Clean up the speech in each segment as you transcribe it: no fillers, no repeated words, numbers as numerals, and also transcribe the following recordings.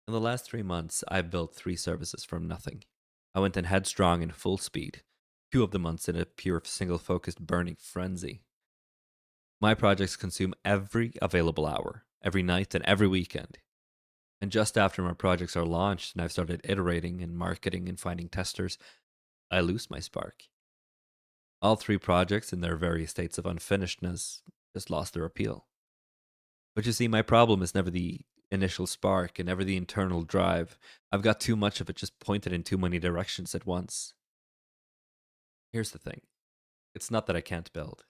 In the last 3 months, I've built 3 services from nothing. I went in headstrong and full speed, 2 of the months in a pure single focused burning frenzy. My projects consume every available hour, every night, and every weekend. And just after my projects are launched and I've started iterating and marketing and finding testers, I lose my spark. All 3 projects, in their various states of unfinishedness, just lost their appeal. But you see, my problem is never the initial spark and never the internal drive. I've got too much of it just pointed in too many directions at once. Here's the thing, it's not that I can't build.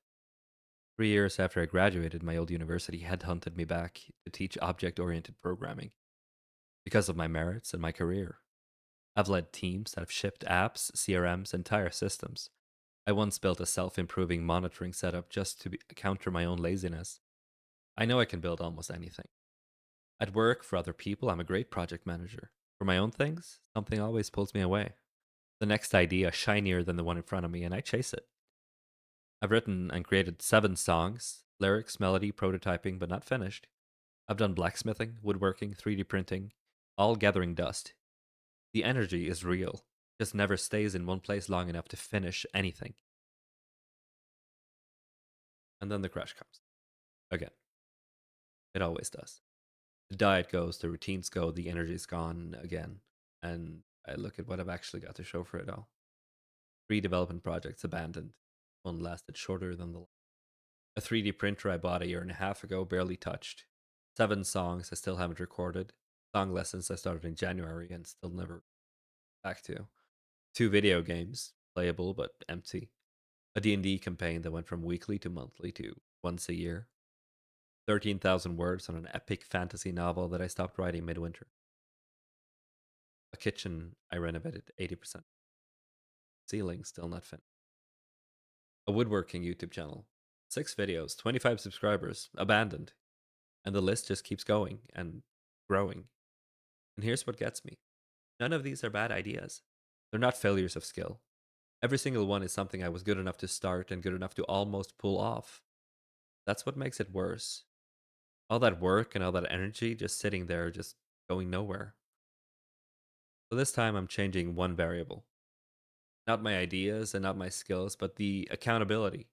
3 years after I graduated, my old university headhunted me back to teach object oriented programming because of my merits and my career. I've led teams that have shipped apps, CRMs, entire systems. I once built a self improving monitoring setup just to counter my own laziness. I know I can build almost anything. At work, for other people, I'm a great project manager. For my own things, something always pulls me away. The next idea, shinier than the one in front of me, and I chase it. I've written and created 7 songs, lyrics, melody, prototyping, but not finished. I've done blacksmithing, woodworking, 3D printing, all gathering dust. The energy is real, just never stays in one place long enough to finish anything. And then the crash comes. Again. It always does. The diet goes, the routines go, the energy's gone again. And I look at what I've actually got to show for it all. 3 development projects abandoned. One lasted shorter than the last. A 3D printer I bought a year and a half ago, barely touched. 7 songs I still haven't recorded. Song lessons I started in January and still never back to. 2 video games, playable but empty. A D&D campaign that went from weekly to monthly to once a year. 13,000 words on an epic fantasy novel that I stopped writing midwinter. A kitchen I renovated 80%. Ceiling still not finished. A woodworking YouTube channel. 6 videos, 25 subscribers, abandoned. And the list just keeps going and growing. And here's what gets me. None of these are bad ideas. They're not failures of skill. Every single one is something I was good enough to start and good enough to almost pull off. That's what makes it worse. All that work and all that energy just sitting there, just going nowhere. So this time I'm changing one variable. Not my ideas and not my skills, but the accountability.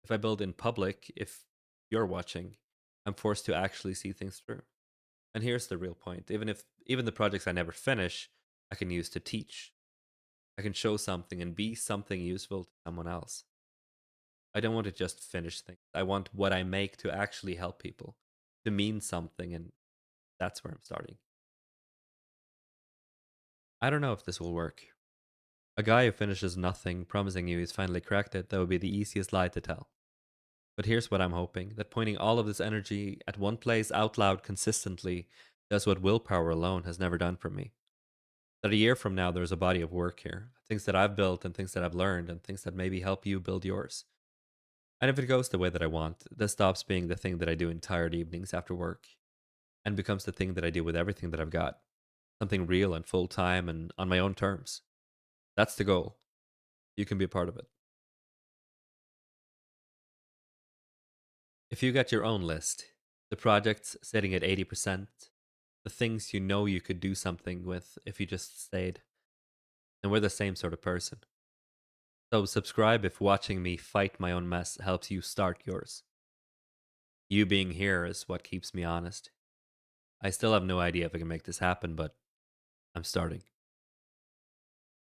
If I build in public, if you're watching, I'm forced to actually see things through. And here's the real point. Even the projects I never finish, I can use to teach. I can show something and be something useful to someone else. I don't want to just finish things. I want what I make to actually help people, to mean something, and that's where I'm starting. I don't know if this will work. A guy who finishes nothing, promising you he's finally cracked it, that would be the easiest lie to tell. But here's what I'm hoping, that pointing all of this energy at one place out loud consistently does what willpower alone has never done for me. That a year from now, there's a body of work here, things that I've built and things that I've learned and things that maybe help you build yours. And if it goes the way that I want, this stops being the thing that I do in tired evenings after work and becomes the thing that I do with everything that I've got. Something real and full time and on my own terms. That's the goal. You can be a part of it. If you got your own list, the projects sitting at 80%, the things you know you could do something with if you just stayed, then we're the same sort of person. So subscribe if watching me fight my own mess helps you start yours. You being here is what keeps me honest. I still have no idea if I can make this happen, but I'm starting.